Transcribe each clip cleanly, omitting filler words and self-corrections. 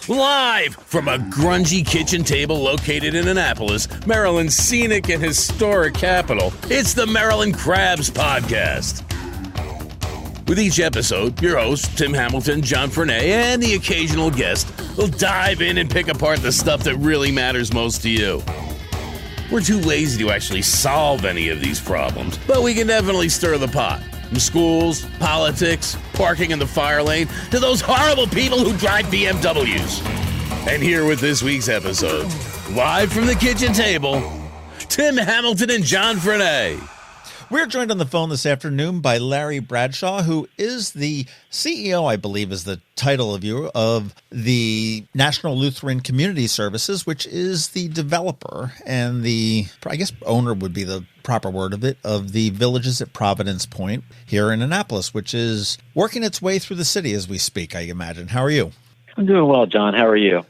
Live from a grungy kitchen table located in Annapolis, Maryland's scenic and historic capital, it's the Maryland Crabs Podcast. With each episode, your hosts, Tim Hamilton, John Frenay, and the occasional guest will dive in and pick apart the stuff that really matters most to you. We're too lazy to actually solve any of these problems, but we can definitely stir the pot. From schools, politics, parking in the fire lane, to those horrible people who drive BMWs. And here with this week's episode, live from the kitchen table, Tim Hamilton and John Frenay. We're joined on the phone this afternoon by Larry Bradshaw, who is the CEO, I believe is the title of the National Lutheran Community Services, which is the developer and the, I guess owner would be the proper word of it, of the villages at Providence Point here in Annapolis, which is working its way through the city as we speak, I imagine. How are you? I'm doing well, John. How are you?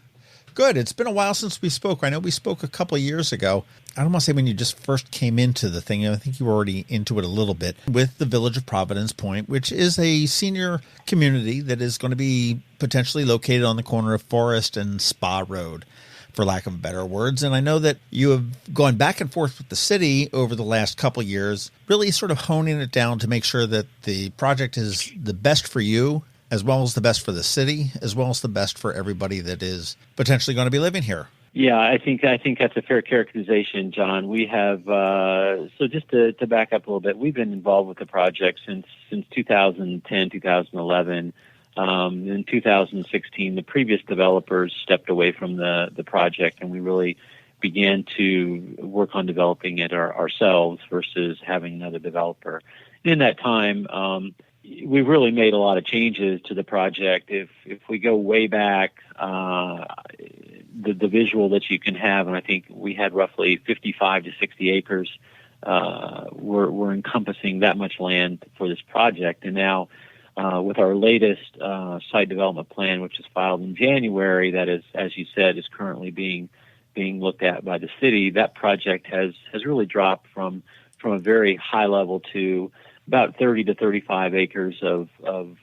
Good. It's been a while since we spoke. I know we spoke a couple of years ago. I don't want to say when you just first came into the thing. I think you were already into it a little bit with the village of Providence Point, which is a senior community that is going to be potentially located on the corner of Forest and Spa Road, for lack of better words. And I know that you have gone back and forth with the city over the last couple of years, really sort of honing it down to make sure that the project is the best for you, as well as the best for the city, as well as the best for everybody that is potentially going to be living here. Yeah, I think that's a fair characterization, John. We have so just to back up a little bit, we've been involved with the project since 2010, 2011. In 2016, the previous developers stepped away from the project, and we really began to work on developing it ourselves versus having another developer. In that time, we've really made a lot of changes to the project. If we go way back, the visual that you can have, and I think we had roughly 55 to 60 acres, we're encompassing that much land for this project. And now with our latest site development plan, which is filed in January, that is, as you said, is currently being looked at by the city, that project has really dropped from a very high level to about 30 to 35 acres of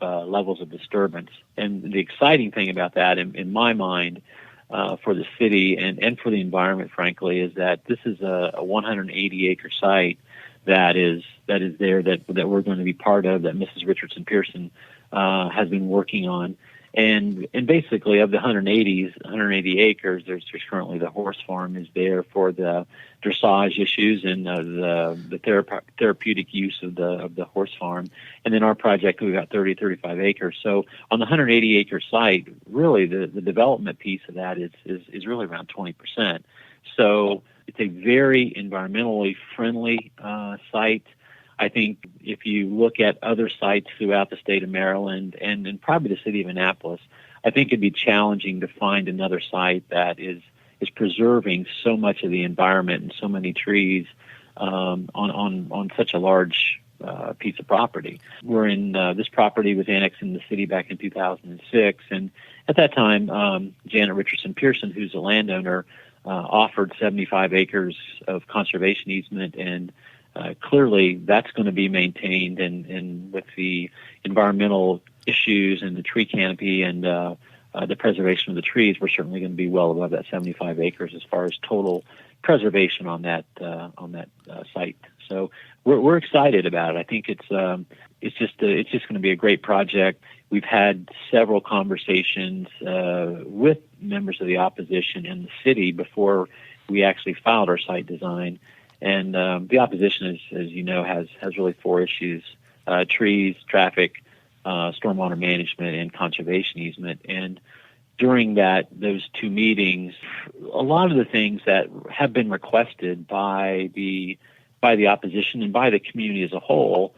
levels of disturbance. And the exciting thing about that, in my mind, for the city and for the environment, frankly, is that this is a 180-acre site that is there that we're going to be part of, that Mrs. Richardson Pearson has been working on. And basically, of the 180 acres, there's currently the horse farm is there for the dressage issues and the therapeutic use of the horse farm. And then our project, we've got 35 acres. So on the 180-acre site, really the development piece of that is really around 20%. So it's a very environmentally friendly site. I think if you look at other sites throughout the state of Maryland and probably the city of Annapolis, I think it'd be challenging to find another site that is preserving so much of the environment and so many trees on such a large piece of property. We're in this property was annexed in the city back in 2006, and at that time, Janet Richardson Pearson, who's a landowner, offered 75 acres of conservation easement, and clearly that's going to be maintained, and with the environmental issues and the tree canopy and the preservation of the trees, we're certainly going to be well above that 75 acres as far as total preservation on that site. So we're excited about it. I think it's just going to be a great project. We've had several conversations with members of the opposition and the city before we actually filed our site design. And the opposition, as you know, has really four issues: trees, traffic, stormwater management, and conservation easement. And during those two meetings, a lot of the things that have been requested by the opposition and by the community as a whole,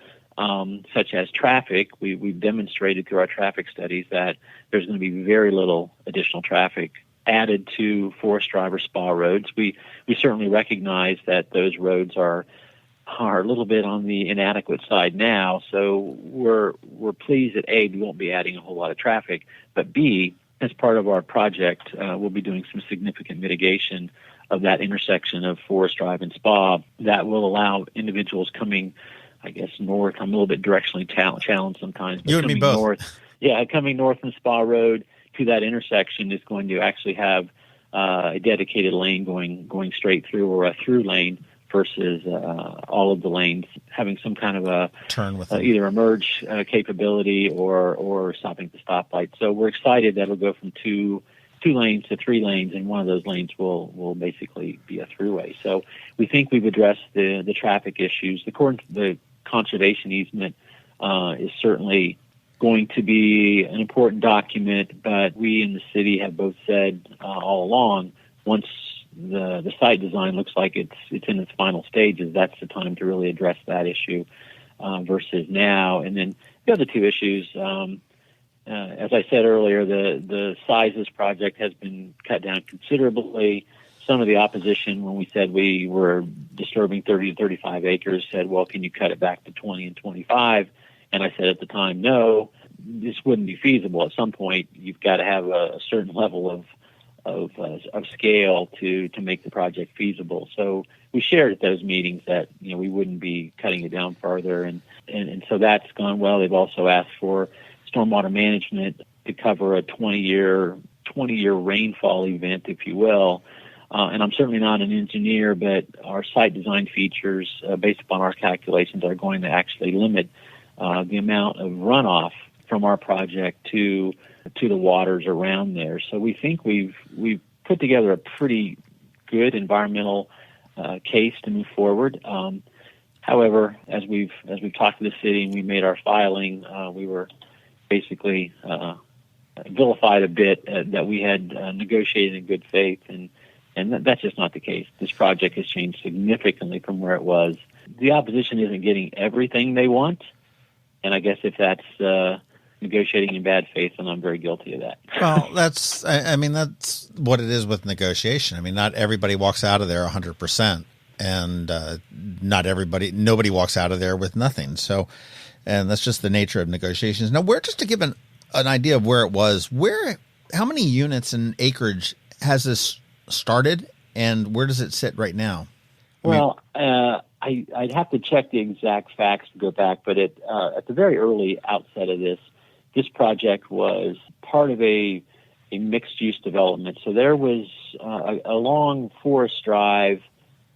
such as traffic, we've demonstrated through our traffic studies that there's going to be very little additional traffic added to Forest Drive or Spa roads. We certainly recognize that those roads are a little bit on the inadequate side now, so we're pleased that A, we won't be adding a whole lot of traffic, but B, as part of our project, we'll be doing some significant mitigation of that intersection of Forest Drive and Spa that will allow individuals coming, I guess, north. I'm a little bit directionally challenged sometimes. But you and me both. North, coming north on Spa Road, to that intersection is going to actually have a dedicated lane going straight through, or a through lane, versus all of the lanes having some kind of a turn with either a merge capability or stopping at the stoplight. So we're excited that it'll go from two lanes to 3 lanes, and one of those lanes will basically be a throughway. So we think we've addressed the traffic issues. The conservation easement is certainly going to be an important document, but we in the city have both said all along, once the site design looks like it's in its final stages, that's the time to really address that issue versus now. And then the other 2 issues, as I said earlier, the size of this project has been cut down considerably. Some of the opposition, when we said we were disturbing 30 to 35 acres, said, well, can you cut it back to 20 and 25? And I said at the time, no, this wouldn't be feasible. At some point, you've got to have a certain level of scale to make the project feasible. So we shared at those meetings that we wouldn't be cutting it down further, and so that's gone well. They've also asked for stormwater management to cover a 20-year rainfall event, if you will. And I'm certainly not an engineer, but our site design features, based upon our calculations, are going to actually limit the amount of runoff from our project to the waters around there. So we think we've put together a pretty good environmental case to move forward. However, as we've talked to the city and we made our filing, we were basically vilified a bit that we had negotiated in good faith, and that's just not the case. This project has changed significantly from where it was. The opposition isn't getting everything they want, and I guess if that's negotiating in bad faith, and I'm very guilty of that. Well, that's what it is with negotiation. I mean, not everybody walks out of there 100%, and nobody walks out of there with nothing. So, and that's just the nature of negotiations. Now, just to give an idea of where it was, how many units and acreage has this started, and where does it sit right now? I'd have to check the exact facts to go back, but at the very early outset of this project was part of a mixed-use development. So there was along Forest Drive,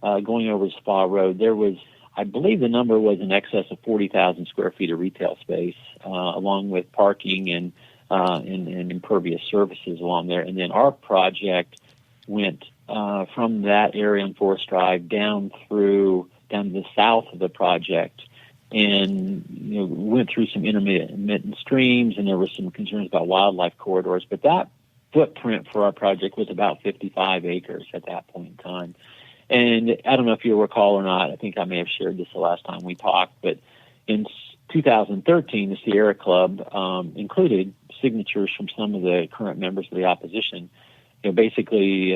going over Spa Road, there was, I believe the number was in excess of 40,000 square feet of retail space, along with parking and impervious surfaces along there. And then our project went from that area on Forest Drive down to the south of the project, and went through some intermittent streams, and there were some concerns about wildlife corridors. But that footprint for our project was about 55 acres at that point in time. And I don't know if you recall or not, I think I may have shared this the last time we talked, but in 2013, the Sierra Club included signatures from some of the current members of the opposition, basically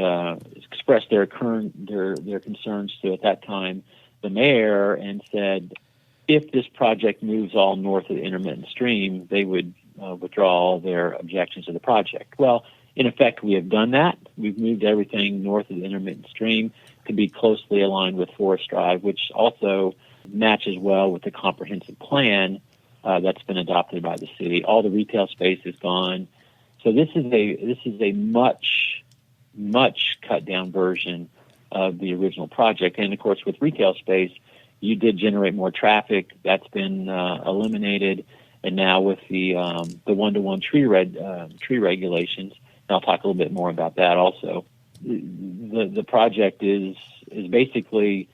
expressed their concerns to, at that time, the mayor, and said, if this project moves all north of the intermittent stream, they would withdraw all their objections to the project. Well, in effect, we have done that. We've moved everything north of the intermittent stream to be closely aligned with Forest Drive, which also matches well with the comprehensive plan that's been adopted by the city. All the retail space is gone. So this is a much cut down version of the original project. And of course, with retail space, you did generate more traffic. That's been eliminated. And now with the one-to-one tree regulations, and I'll talk a little bit more about that also. The project is basically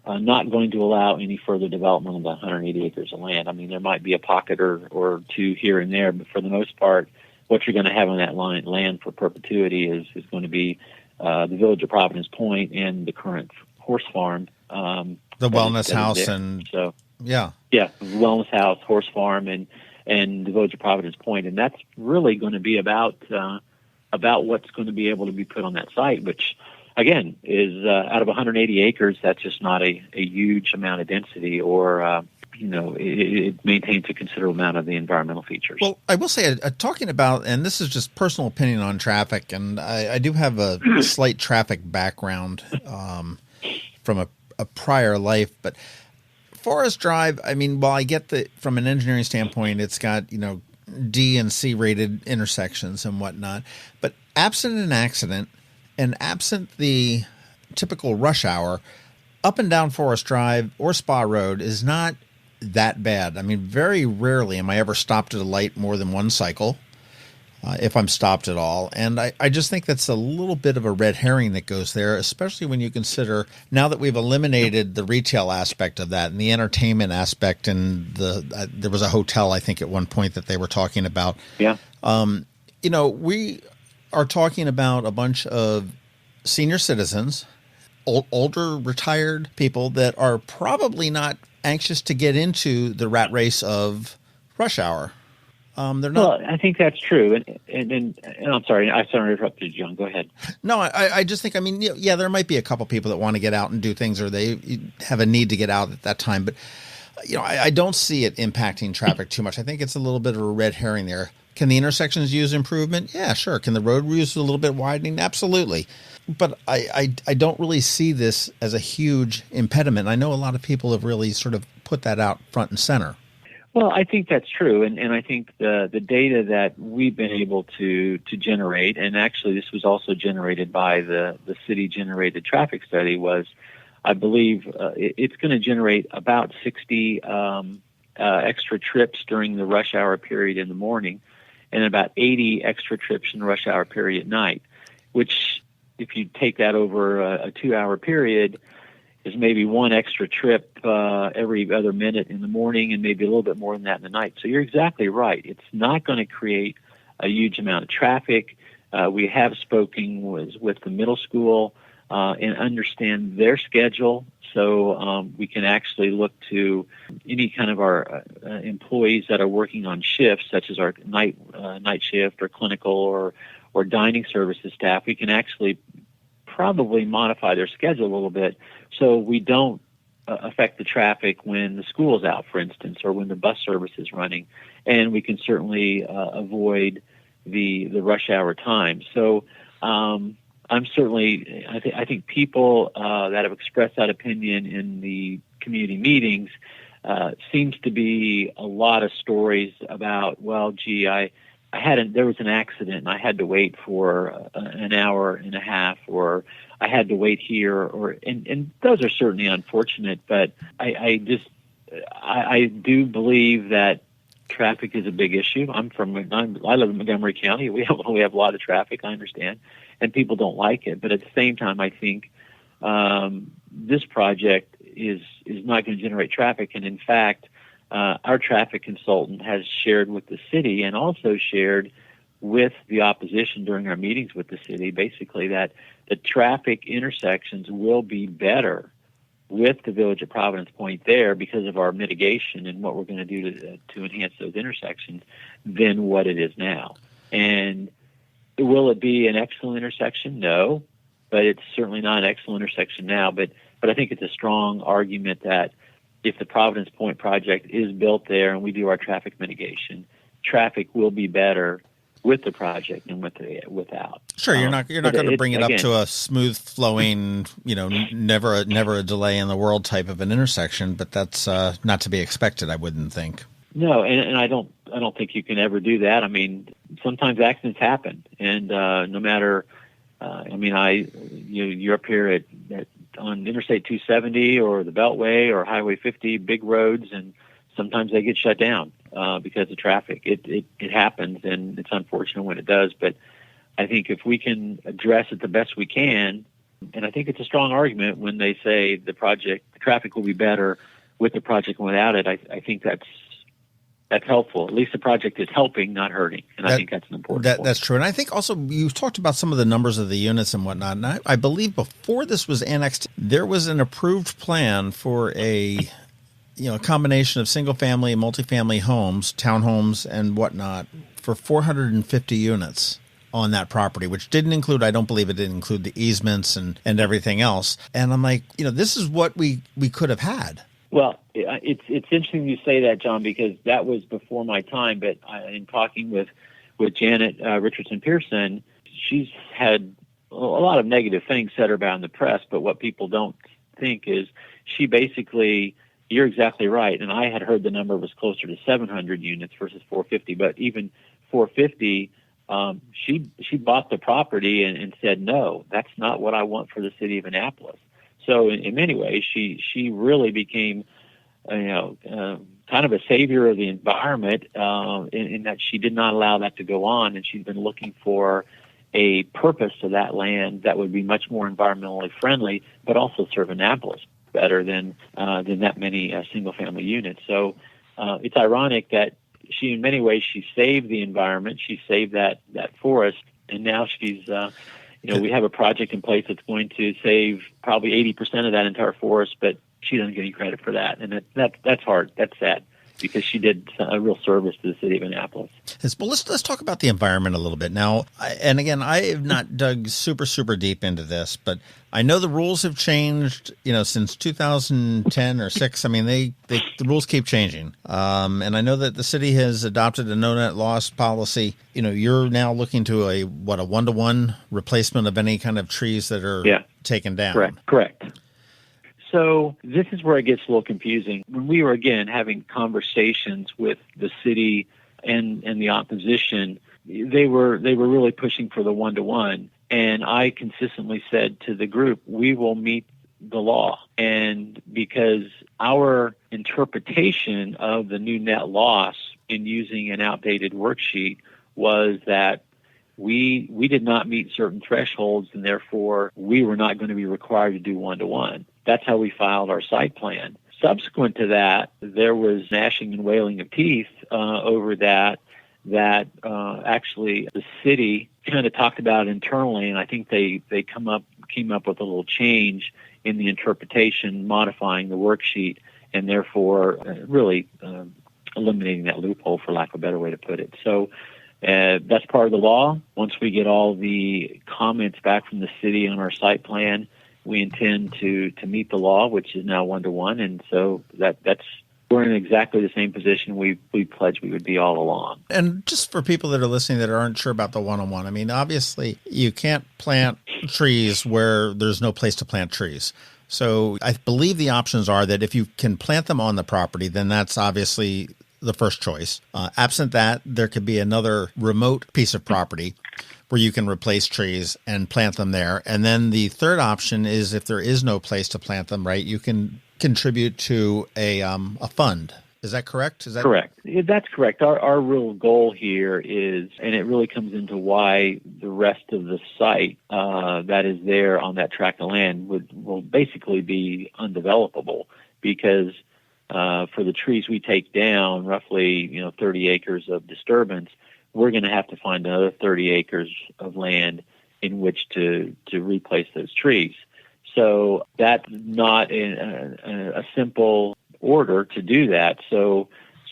not going to allow any further development on the 180 acres of land. I mean, there might be a pocket or two here and there, but for the most part, what you're going to have on that land for perpetuity is going to be the village of Providence Point and the current horse farm. The wellness house and so yeah, wellness house, horse farm, and the village of Providence Point, and that's really going to be about what's going to be able to be put on that site, which again is out of 180 acres. That's just not a huge amount of density, or it maintains a considerable amount of the environmental features. Well, I will say, talking about, and this is just personal opinion on traffic, and I do have a slight traffic background from a prior life, but Forest Drive, I mean, while I get that from an engineering standpoint, it's got, D and C rated intersections and whatnot. But absent an accident and absent the typical rush hour, up and down Forest Drive or Spa Road is not that bad. I mean, very rarely am I ever stopped at a light more than one cycle, if I'm stopped at all. And I just think that's a little bit of a red herring that goes there, especially when you consider now that we've eliminated the retail aspect of that and the entertainment aspect. And there was a hotel, I think, at one point that they were talking about. Yeah. We are talking about a bunch of senior citizens, older retired people that are probably not anxious to get into the rat race of rush hour. They're not. Well, I think that's true, and I'm sorry, I interrupted you, John. Go ahead. No, I just think, I mean, yeah, there might be a couple people that want to get out and do things, or they have a need to get out at that time, but I don't see it impacting traffic too much. I think it's a little bit of a red herring there. Can the intersections use improvement? Yeah, sure. Can the road use a little bit widening? Absolutely. But I don't really see this as a huge impediment. I know a lot of people have really sort of put that out front and center. Well, I think that's true, and I think the data that we've been able to generate, and actually this was also generated by the city-generated traffic study, was, I believe, it's going to generate about 60 extra trips during the rush hour period in the morning, and about 80 extra trips in the rush hour period at night, which, if you take that over a 2-hour period, is maybe one extra trip every other minute in the morning and maybe a little bit more than that in the night. So you're exactly right. It's not going to create a huge amount of traffic. We have spoken with the middle school and understand their schedule. So we can actually look to any kind of our employees that are working on shifts, such as our night shift or clinical or dining services staff. We can actually probably modify their schedule a little bit so we don't affect the traffic when the school's out, for instance, or when the bus service is running, and we can certainly avoid the rush hour time. So I think people that have expressed that opinion in the community meetings seems to be a lot of stories about, well, gee, there was an accident and I had to wait for an hour and a half, or I had to wait here, and those are certainly unfortunate, but I do believe that traffic is a big issue. I live in Montgomery County. We have a lot of traffic, I understand, and people don't like it. But at the same time, I think this project is not going to generate traffic, and in fact, our traffic consultant has shared with the city and also shared with the opposition during our meetings with the city, basically, that the traffic intersections will be better with the Village of Providence Point there because of our mitigation and what we're going to do to enhance those intersections than what it is now. And will it be an excellent intersection? No, but it's certainly not an excellent intersection now. But I think it's a strong argument that if the Providence Point project is built there and we do our traffic mitigation, traffic will be better with the project and without. Sure, you're not going to bring it up to a smooth flowing, never a delay in the world type of an intersection, but that's not to be expected, I wouldn't think. No, and I don't think you can ever do that. I mean, sometimes accidents happen, and no matter, you're up here on Interstate 270 or the Beltway or Highway 50, big roads, and sometimes they get shut down because of traffic. It happens, and it's unfortunate when it does. But I think if we can address it the best we can, and I think it's a strong argument when they say the traffic will be better with the project and without it. I think that's helpful. At least the project is helping, not hurting, and I think that's an important point. That's true. And I think also you talked about some of the numbers of the units and whatnot. And I believe before this was annexed, there was an approved plan for a combination of single-family and multifamily homes, townhomes, and whatnot for 450 units on that property, which didn't include, I don't believe it didn't include the easements and everything else. And I'm like, this is what we could have had. Well, it's interesting you say that, John, because that was before my time. But in talking with Janet Richardson Pearson, she's had a lot of negative things said about in the press. But what people don't think is she basically you're exactly right. And I had heard the number was closer to 700 units versus 450. But even 450, she bought the property and said, no, that's not what I want for the city of Annapolis. So in many ways, she really became, kind of a savior of the environment in that she did not allow that to go on, and she's been looking for a purpose to that land that would be much more environmentally friendly, but also serve Annapolis better than that many single-family units. So it's ironic that she, in many ways, she saved the environment, she saved that forest, and now she's, we have a project in place that's going to save probably 80% of that entire forest, but she doesn't get any credit for that, and that's hard. That's sad, because she did a real service to the city of Annapolis. Yes, well, let's talk about the environment a little bit now. And again, I have not dug super deep into this, but I know the rules have changed, since 2010 or 6. I mean, the rules keep changing. And I know that the city has adopted a no net loss policy. You're now looking to a 1-to-1 replacement of any kind of trees that are taken down. Correct. So this is where it gets a little confusing. When we were, again, having conversations with the city and the opposition, they were really pushing for the 1-to-1. And I consistently said to the group, we will meet the law. And because our interpretation of the new net loss in using an outdated worksheet was that we did not meet certain thresholds, and therefore we were not going to be required to do 1-to-1. That's how we filed our site plan. Subsequent to that, there was gnashing and wailing of teeth over that actually the city kind of talked about internally, and I think they came up with a little change in the interpretation, modifying the worksheet, and therefore really eliminating that loophole, for lack of a better way to put it. So that's part of the law. Once we get all the comments back from the city on our site plan, we intend to meet the law, which is now 1-to-1, and so that's we're in exactly the same position we pledged we would be all along. And just for people that are listening that aren't sure about the 1-on-1, I mean, obviously you can't plant trees where there's no place to plant trees. So I believe the options are that if you can plant them on the property, then that's obviously the first choice. Absent that, there could be another remote piece of property where you can replace trees and plant them there. And then the third option is if there is no place to plant them, right, you can contribute to a fund. Is that correct? Correct. That's correct. Our real goal here is, and it really comes into why the rest of the site that is there on that tract of land will basically be undevelopable, because for the trees we take down, roughly 30 acres of disturbance, we're going to have to find another 30 acres of land in which to replace those trees. So that's not a simple order to do that. So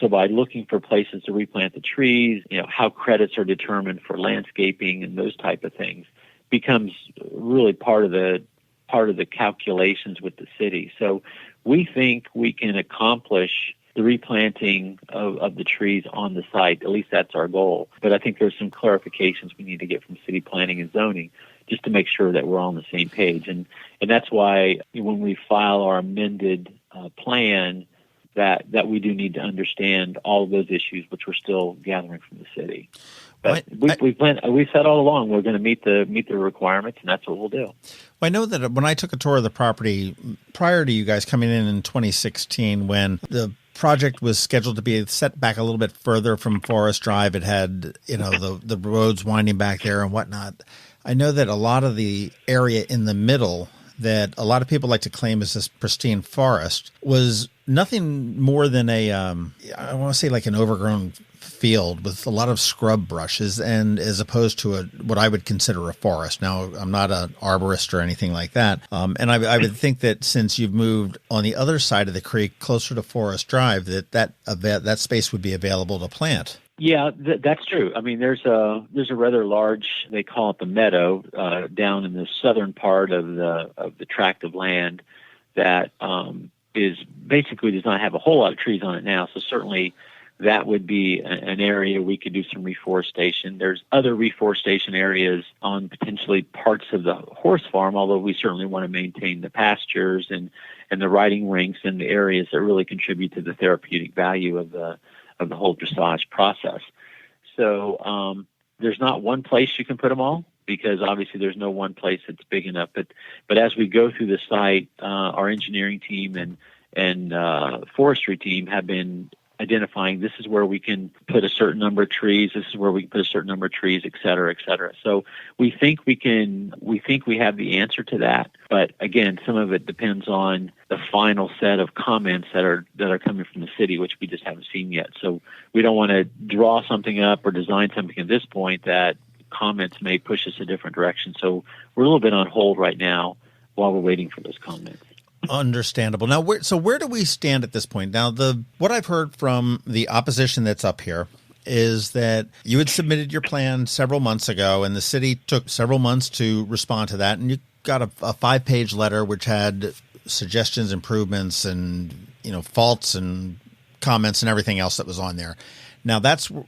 by looking for places to replant the trees, how credits are determined for landscaping and those type of things becomes really part of the calculations with the city. So we think we can accomplish the replanting of the trees on the site. At least that's our goal. But I think there's some clarifications we need to get from city planning and zoning just to make sure that we're all on the same page. And that's why when we file our amended plan, that we do need to understand all of those issues, which we're still gathering from the city. But we said all along we're going to meet the requirements, and that's what we'll do. Well, I know that when I took a tour of the property prior to you guys coming in 2016, when the project was scheduled to be set back a little bit further from Forest Drive, it had the roads winding back there and whatnot. I know that a lot of the area in the middle that a lot of people like to claim as this pristine forest was nothing more than I want to say like an overgrown field with a lot of scrub brushes, and as opposed to what I would consider a forest. Now, I'm not an arborist or anything like that. And I would think that since you've moved on the other side of the creek closer to Forest Drive, that space would be available to plant. Yeah, that's true. I mean, there's a rather large, they call it the meadow, down in the southern part of the tract of land that is basically does not have a whole lot of trees on it now. So certainly that would be an area we could do some reforestation. There's other reforestation areas on potentially parts of the horse farm, although we certainly want to maintain the pastures and the riding rinks and the areas that really contribute to the therapeutic value of the whole dressage process. So there's not one place you can put them all, because obviously there's no one place that's big enough. But as we go through the site, our engineering team and forestry team have been identifying this is where we can put a certain number of trees, this is where we can put a certain number of trees, et cetera, et cetera. So we think we have the answer to that. But again, some of it depends on the final set of comments that are coming from the city, which we just haven't seen yet. So we don't want to draw something up or design something at this point that comments may push us a different direction. So we're a little bit on hold right now while we're waiting for those comments. Understandable. Now, where do we stand at this point? Now, what I've heard from the opposition that's up here is that you had submitted your plan several months ago, and the city took several months to respond to that, and you got a 5-page letter which had suggestions, improvements, and faults and comments and everything else that was on there. Now,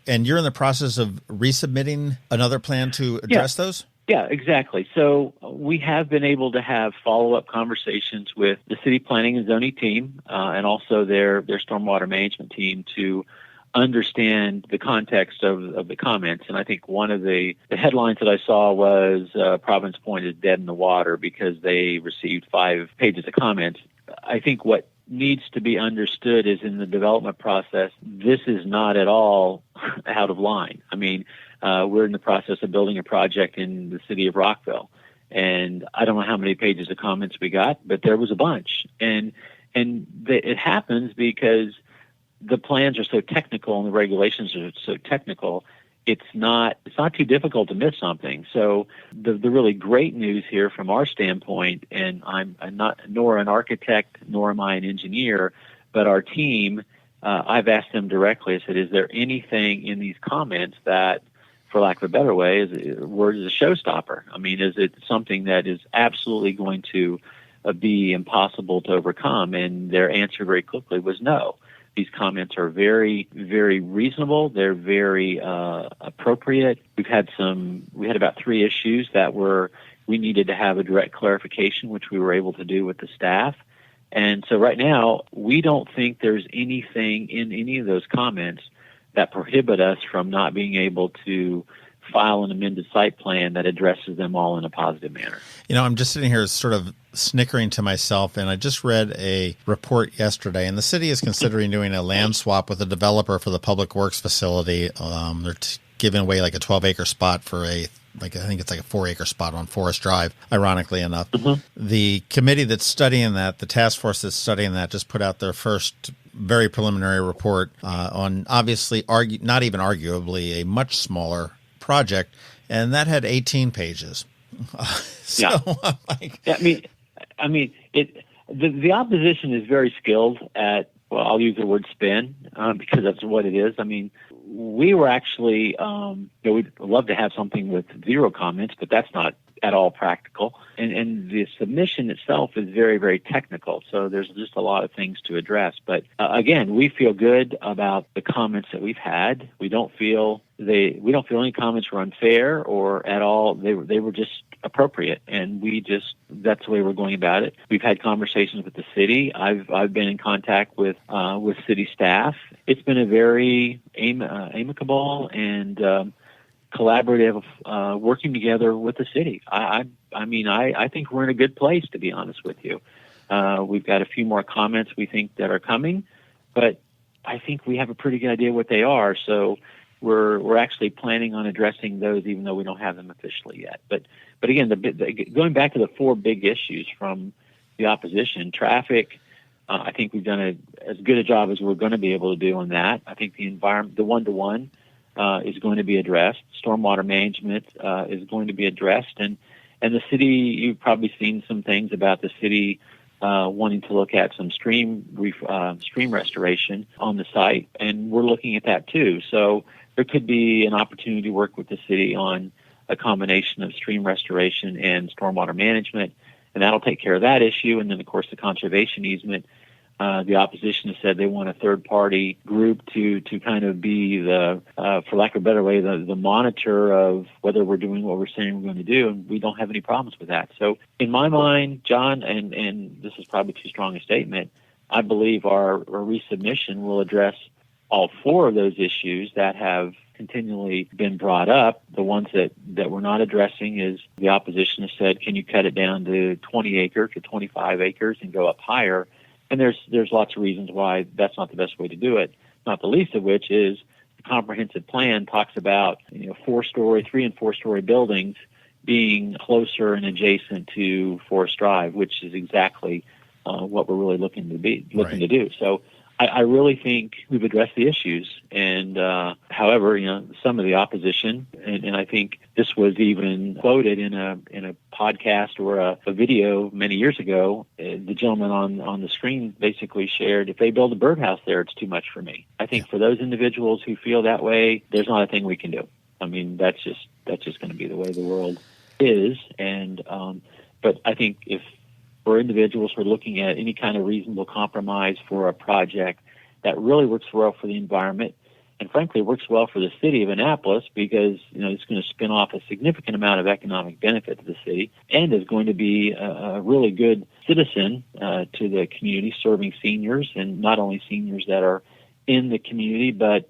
and you're in the process of resubmitting another plan to address those? Yeah, exactly. So we have been able to have follow-up conversations with the city planning and zoning team and also their stormwater management team to understand the context of the comments. And I think one of the headlines that I saw was Providence Point is dead in the water because they received 5 pages of comments. I think what needs to be understood is in the development process, this is not at all out of line. I mean, we're in the process of building a project in the city of Rockville, and I don't know how many pages of comments we got, but there was a bunch. And it happens because the plans are so technical and the regulations are so technical. It's not too difficult to miss something. So the really great news here from our standpoint, and I'm not nor an architect nor am I an engineer, but our team, I've asked them directly. I said, is there anything in these comments that, for lack of a better way, is a showstopper? I mean, is it something that is absolutely going to be impossible to overcome? And their answer very quickly was no. These comments are very, very reasonable. They're very appropriate. We had about 3 issues that we needed to have a direct clarification, which we were able to do with the staff. And so right now, we don't think there's anything in any of those comments that prohibit us from not being able to file an amended site plan that addresses them all in a positive manner. I'm just sitting here sort of snickering to myself, and I just read a report yesterday, and the city is considering doing a land swap with a developer for the public works facility. They're giving away like a 12-acre spot for I think it's like a 4-acre spot on Forest Drive, ironically enough. Mm-hmm. The committee that's studying that, the task force that's studying that, just put out their first very preliminary report on obviously, not even arguably, a much smaller project, and that had 18 pages. The opposition is very skilled at, well, I'll use the word spin because that's what it is. I mean, we were actually, we'd love to have something with 0 comments, but that's not at all practical. And the submission itself is very, very technical. So there's just a lot of things to address. But again, we feel good about the comments that we've had. We don't feel any comments were unfair or at all. They were just appropriate, and that's the way we're going about it. We've had conversations with the city. I've been in contact with city staff. It's been a very amicable and collaborative working together with the city. I think we're in a good place, to be honest with you. We've got a few more comments we think that are coming, but I think we have a pretty good idea what they are. So we're actually planning on addressing those, even though we don't have them officially yet. But again, going back to the 4 big issues from the opposition, traffic, I think we've done as good a job as we're going to be able to do on that. I think the environment, the one-to-one, is going to be addressed. Stormwater management is going to be addressed, and the city. You've probably seen some things about the city wanting to look at some stream restoration on the site, and we're looking at that too. So there could be an opportunity to work with the city on a combination of stream restoration and stormwater management, and that'll take care of that issue. And then, of course, the conservation easement. The opposition has said they want a third-party group to kind of be the, for lack of a better way, the monitor of whether we're doing what we're saying we're going to do, and we don't have any problems with that. So in my mind, John, and this is probably too strong a statement, I believe our resubmission will address all four of those issues that have continually been brought up. The ones that we're not addressing is the opposition has said, can you cut it down to 20 acres to 25 acres and go up higher? And there's lots of reasons why that's not the best way to do it, not the least of which is the comprehensive plan talks about 4-story, 3- and 4-story buildings being closer and adjacent to Forest Drive, which is exactly what we're really looking to do. So I really think we've addressed the issues. And however, some of the opposition, and I think this was even quoted in a podcast or a video many years ago, the gentleman on the screen basically shared, if they build a birdhouse there, it's too much for me. I think for those individuals who feel that way, there's not a thing we can do. I mean, that's just going to be the way the world is. And but I think if for individuals who are looking at any kind of reasonable compromise for a project that really works well for the environment and frankly works well for the city of Annapolis, because it's going to spin off a significant amount of economic benefit to the city and is going to be a really good citizen to the community, serving seniors, and not only seniors that are in the community, but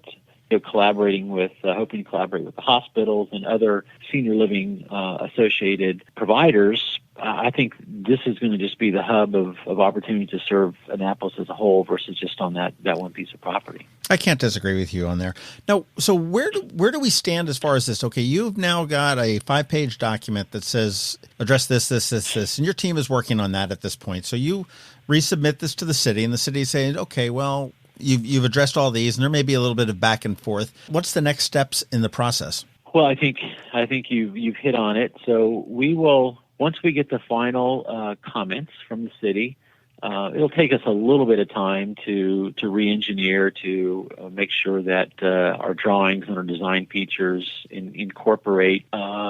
hoping to collaborate with the hospitals and other senior living associated providers. I think this is going to just be the hub of opportunity to serve Annapolis as a whole versus just on that one piece of property. I can't disagree with you on there. Now, so where do we stand as far as this? Okay, you've now got a 5-page document that says address this, and your team is working on that at this point. So you resubmit this to the city, and the city is saying, okay, well, you've addressed all these, and there may be a little bit of back and forth. What's the next steps in the process? Well, I think you've hit on it. So we will, once we get the final comments from the city, it'll take us a little bit of time to re-engineer, to make sure that our drawings and our design features incorporate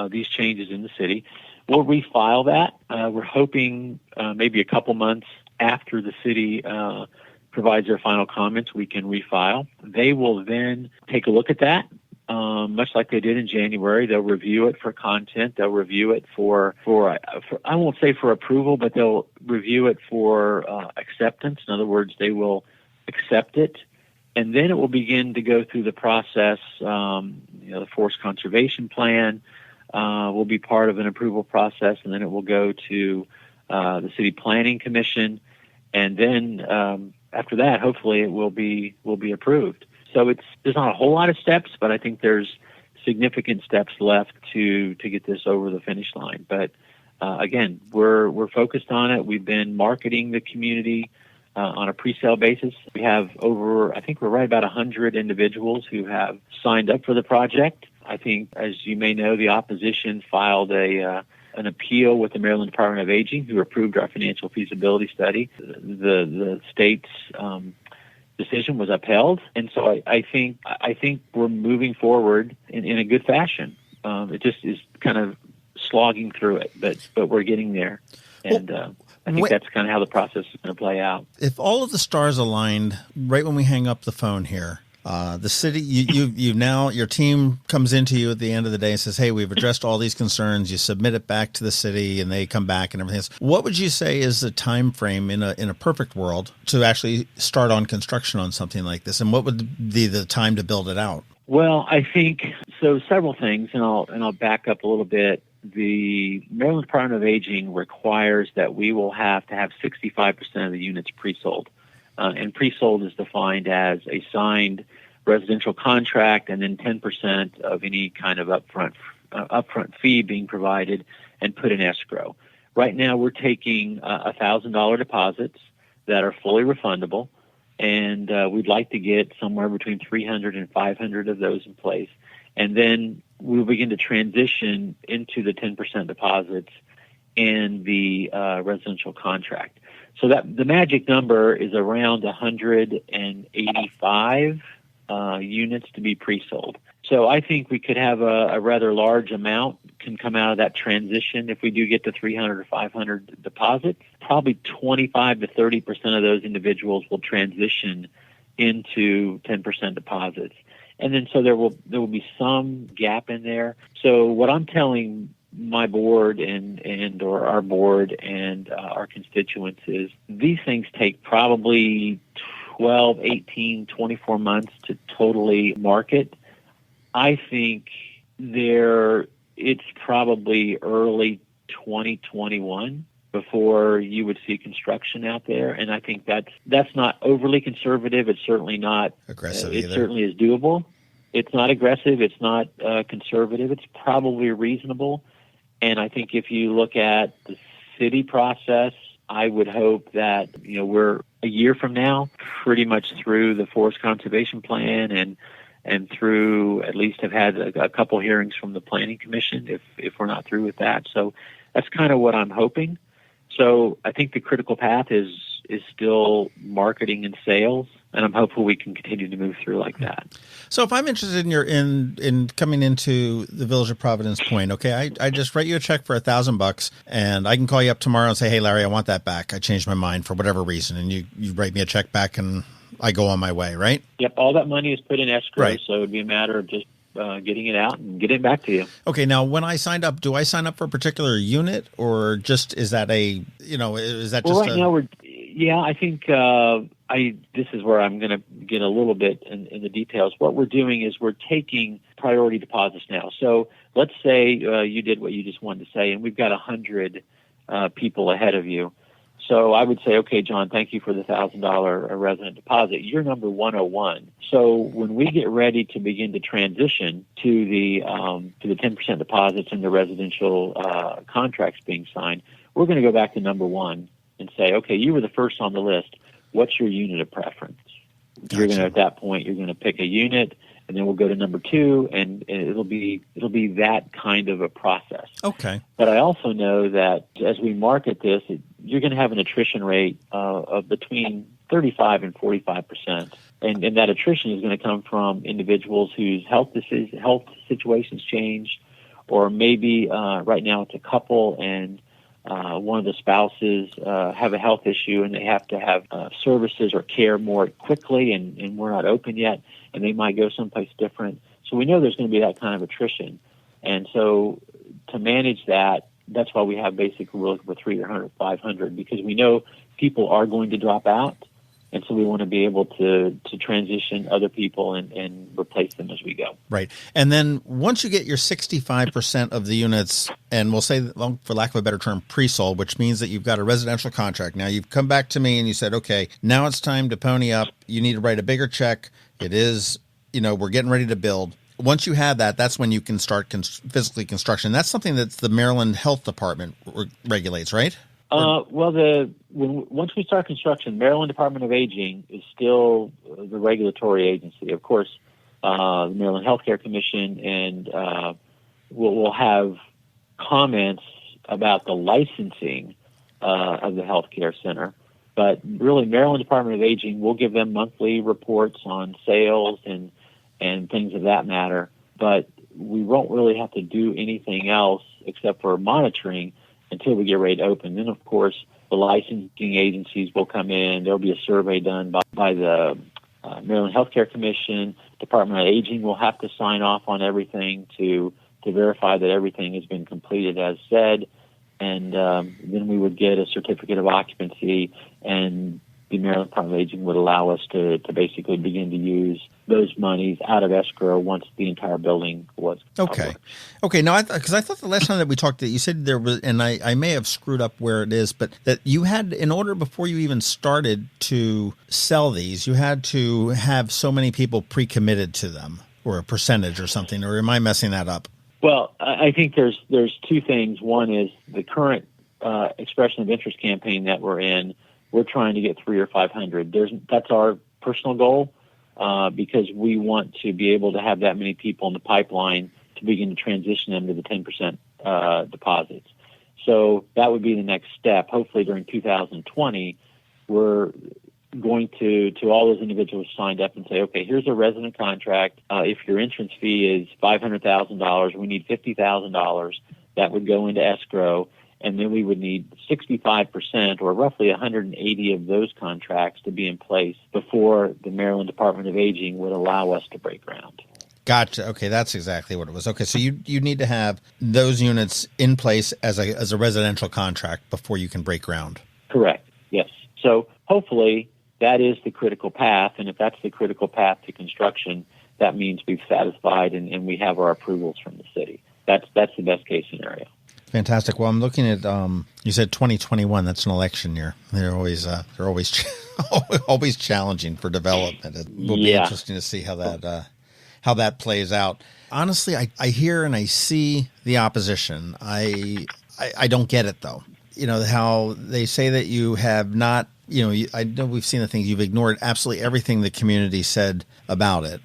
these changes in the city. We'll refile that. We're hoping maybe a couple months after the city provides their final comments, we can refile. They will then take a look at that, much like they did in January. They'll review it for content. They'll review it for I won't say for approval, but they'll review it for acceptance. In other words, they will accept it, and then it will begin to go through the process. The forest conservation plan will be part of an approval process, and then it will go to the city planning commission, and then after that, hopefully, it will be approved. So there's not a whole lot of steps, but I think there's significant steps left to get this over the finish line. But again, we're focused on it. We've been marketing the community on a pre-sale basis. We have I think we're right about 100 individuals who have signed up for the project. I think, as you may know, the opposition filed an appeal with the Maryland Department of Aging, who approved our financial feasibility study. The state's decision was upheld, and so I think we're moving forward in a good fashion. It just is kind of slogging through it, but we're getting there, and I think that's kind of how the process is going to play out. If all of the stars aligned right when we hang up the phone here, the city, you now, your team comes into you at the end of the day and says, hey, we've addressed all these concerns. You submit it back to the city and they come back and everything else. What would you say is the time frame in a perfect world to actually start on construction on something like this? And what would be the time to build it out? Well, I think so. Several things, and I'll back up a little bit. The Maryland Department of Aging requires that we will have to have 65% of the units pre-sold. And pre-sold is defined as a signed residential contract and then 10% of any kind of upfront fee being provided and put in escrow. Right now, we're taking $1,000 deposits that are fully refundable, and we'd like to get somewhere between 300 and 500 of those in place. And then we'll begin to transition into the 10% deposits and the residential contract. So that the magic number is around 185 units to be pre-sold. So I think we could have a rather large amount can come out of that transition if we do get to 300 or 500 deposits. Probably 25 to 30% of those individuals will transition into 10% deposits. And then so there will be some gap in there. So what I'm telling my board and or our board and our constituents is these things take probably 12, 18, 24 months to totally market. I think it's probably early 2021 before you would see construction out there, and I think that's not overly conservative. It's certainly not aggressive it either. certainly is doable. It's not aggressive. It's not conservative. It's probably reasonable. And I think if you look at the city process, I would hope that we're a year from now pretty much through the forest conservation plan and through at least have had a couple hearings from the planning commission if we're not through with that. So that's kind of what I'm hoping. So I think the critical path is still marketing and sales, and I'm hopeful we can continue to move through like that. So if I'm interested in coming into the village of Providence Point, okay, I just write you a check for $1,000 and I can call you up tomorrow and say, hey, Larry, I want that back. I changed my mind for whatever reason. And you write me a check back and I go on my way, right? Yep. All that money is put in escrow. Right. So it would be a matter of just getting it out and getting it back to you. Okay. Now, when I signed up, do I sign up for a particular unit or just, is that right now I think this is where I'm going to get a little bit in the details. What we're doing is we're taking priority deposits now. So let's say you did what you just wanted to say, and we've got 100 people ahead of you. So I would say, okay, John, thank you for the $1,000 resident deposit. You're number 101. So when we get ready to begin to transition to the 10% deposits and the residential contracts being signed, we're going to go back to number one and say, okay, you were the first on the list. What's your unit of preference? Gotcha. You're going to, at that point, you're going to pick a unit, and then we'll go to number two, and it'll be that kind of a process. Okay. But I also know that as we market this, you're going to have an attrition rate of between 35 and 45%. And that attrition is going to come from individuals whose health situations change, or maybe right now it's a couple and one of the spouses have a health issue and they have to have services or care more quickly, and we're not open yet, and they might go someplace different. So we know there's going to be that kind of attrition. And so to manage that, that's why we have basically we're looking for 300, 500, because we know people are going to drop out. And so we want to be able to transition other people and replace them as we go. Right. And then once you get your 65% of the units, and we'll say, for lack of a better term, PreSalt, which means that you've got a residential contract. Now you've come back to me and you said, okay, now it's time to pony up. You need to write a bigger check. It is, we're getting ready to build. Once you have that, that's when you can start physically construction. That's something that the Maryland Health Department regulates, right? Once we start construction, Maryland Department of Aging is still the regulatory agency. Of course, the Maryland Healthcare Commission and will have comments about the licensing of the healthcare center. But really, Maryland Department of Aging will give them monthly reports on sales and things of that matter. But we won't really have to do anything else except for monitoring until we get ready to open. Then, of course, the licensing agencies will come in. There'll be a survey done by the Maryland Healthcare Commission. Department of Aging will have to sign off on everything to verify that everything has been completed as said. And then we would get a certificate of occupancy, and the Maryland Department of Aging would allow us to basically begin to use those monies out of escrow once the entire building was okay. Okay. Now, because I thought the last time that we talked, that you said there was, and I may have screwed up where it is, but that you had, in order before you even started to sell these, you had to have so many people pre-committed to them, or a percentage or something, or am I messing that up? Well, I think there's two things. One is the current expression of interest campaign that we're in. We're trying to get 300 or 500. That's our personal goal because we want to be able to have that many people in the pipeline to begin to transition them to the 10% deposits. So that would be the next step. Hopefully during 2020, we're going to all those individuals signed up and say, okay, here's a resident contract. If your entrance fee is $500,000, we need $50,000. That would go into escrow, and then we would need 65% or roughly 180 of those contracts to be in place before the Maryland Department of Aging would allow us to break ground. Gotcha. Okay, that's exactly what it was. Okay, so you need to have those units in place as a residential contract before you can break ground. Correct. Yes. So hopefully that is the critical path, and if that's the critical path to construction, that means we've satisfied and we have our approvals from the city. That's the best case scenario. Fantastic. Well, I'm looking at you said 2021. That's an election year. They're always always challenging for development. It will be interesting to see how that plays out. Honestly, I hear and I see the opposition. I don't get it though. You know how they say that you have not. I know we've seen the things. You've ignored absolutely everything the community said about it.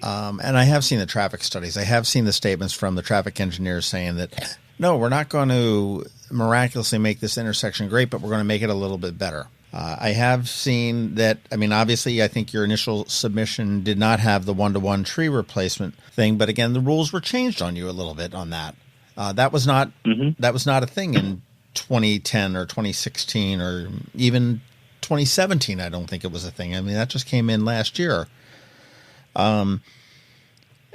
And I have seen the traffic studies. I have seen the statements from the traffic engineers saying that, no, we're not going to miraculously make this intersection great, but we're going to make it a little bit better. I have seen that. I mean, obviously, I think your initial submission did not have the one-to-one tree replacement thing. But again, the rules were changed on you a little bit on that. That was not a thing in 2010 or 2016 or even 2017. I don't think it was a thing. I mean, that just came in last year.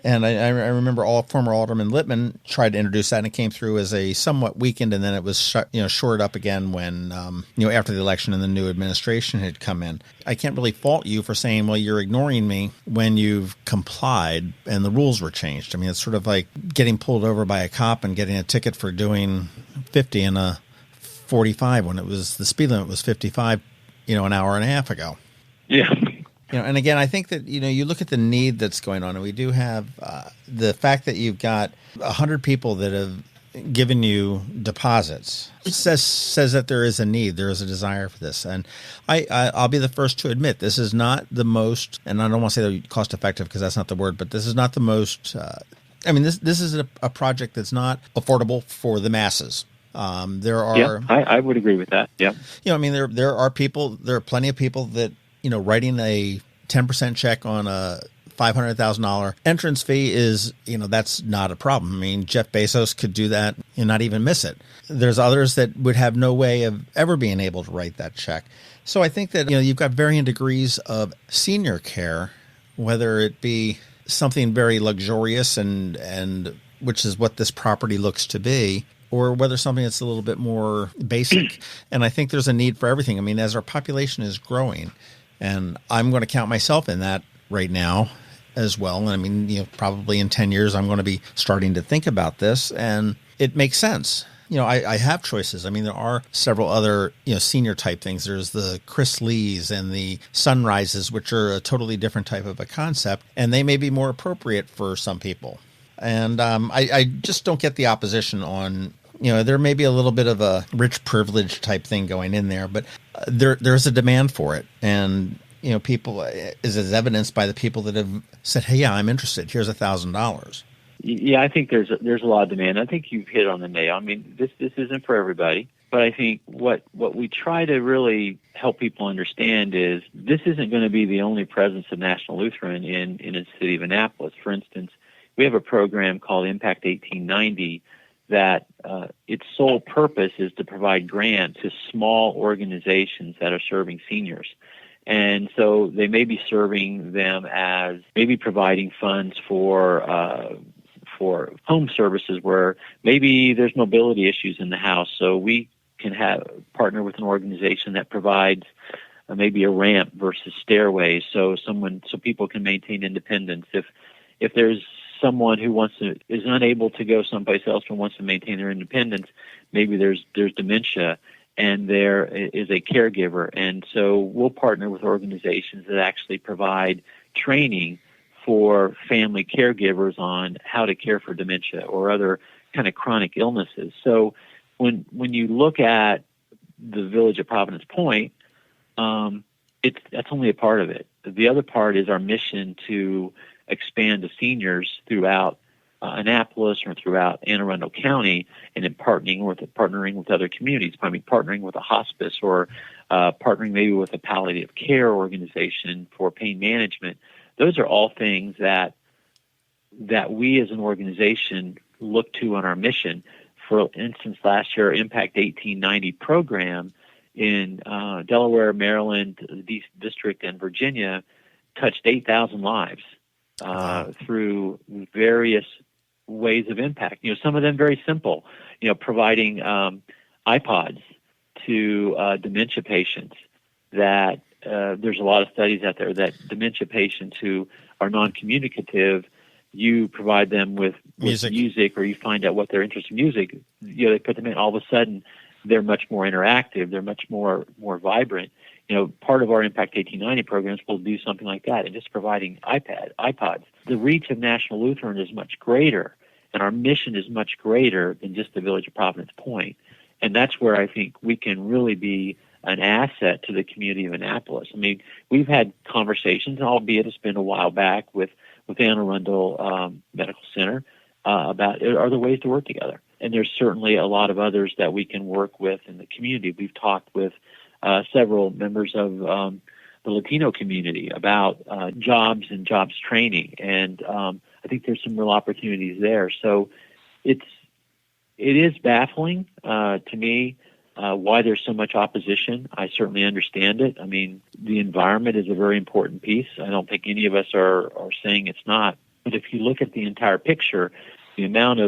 And I remember former Alderman Littman tried to introduce that, and it came through as a somewhat weakened, and then it was shored up again when after the election and the new administration had come in. I can't really fault you for saying, well, you're ignoring me when you've complied and the rules were changed. I mean, it's sort of like getting pulled over by a cop and getting a ticket for doing 50 in a 45 when the speed limit was 55, an hour and a half ago. Yeah. And again, I think that, you look at the need that's going on, and we do have the fact that you've got 100 people that have given you deposits. It says that there is a need, there is a desire for this. And I'll be the first to admit this is not the most, and I don't want to say cost effective because that's not the word, but this is not the most, this is a project that's not affordable for the masses. There are. Yeah, I would agree with that. Yeah. There are plenty of people that, writing a 10% check on a $500,000 entrance fee is, that's not a problem. I mean, Jeff Bezos could do that and not even miss it. There's others that would have no way of ever being able to write that check. So I think that, you've got varying degrees of senior care, whether it be something very luxurious and which is what this property looks to be, or whether something that's a little bit more basic. And I think there's a need for everything. I mean, as our population is growing, and I'm going to count myself in that right now as well. And I mean, probably in 10 years, I'm going to be starting to think about this, and it makes sense. I have choices. I mean, there are several other, senior type things. There's the Chris Lees and the Sunrises, which are a totally different type of a concept, and they may be more appropriate for some people. And I just don't get the opposition on, there may be a little bit of a rich privilege type thing going in there, but there's a demand for it. And, people is as evidenced by the people that have said, hey, yeah, I'm interested. Here's $1,000. Yeah, I think there's a lot of demand. I think you've hit on the nail. I mean, this isn't for everybody, but I think what we try to really help people understand is this isn't going to be the only presence of National Lutheran in the city of Annapolis. For instance, we have a program called Impact 1890 that its sole purpose is to provide grants to small organizations that are serving seniors. And so they may be serving them as maybe providing funds for home services where maybe there's mobility issues in the house. So we can partner with an organization that provides maybe a ramp versus stairways, so people can maintain independence. If there's someone who is unable to go someplace else and wants to maintain their independence, maybe there's dementia and there is a caregiver. And so we'll partner with organizations that actually provide training for family caregivers on how to care for dementia or other kind of chronic illnesses. So when you look at the village of Providence Point, that's only a part of it. The other part is our mission to expand to seniors throughout Annapolis or throughout Anne Arundel County, and then partnering with other communities, partnering with a hospice or partnering maybe with a palliative care organization for pain management. Those are all things that we as an organization look to on our mission. For instance, last year, our Impact 1890 program in Delaware, Maryland, the D.C. District, and Virginia touched 8,000 lives through various ways of impact. Some of them very simple, providing iPods to dementia patients. That there's a lot of studies out there that dementia patients who are non-communicative, you provide them with music, or you find out what their interest in music. They put them in. All of a sudden, they're much more interactive. They're much more vibrant. Part of our Impact 1890 programs will do something like that, and just providing iPods. The reach of National Lutheran is much greater, and our mission is much greater than just the village of Providence Point. And that's where I think we can really be an asset to the community of Annapolis. I mean, we've had conversations, albeit it's been a while back, with Anne Arundel Medical Center about are there ways to work together. And there's certainly a lot of others that we can work with in the community. We've talked with several members of the Latino community about jobs and jobs training, and I think there's some real opportunities there. So it is baffling to me why there's so much opposition. I certainly understand it. I mean, the environment is a very important piece. I don't think any of us are saying it's not. But if you look at the entire picture, the amount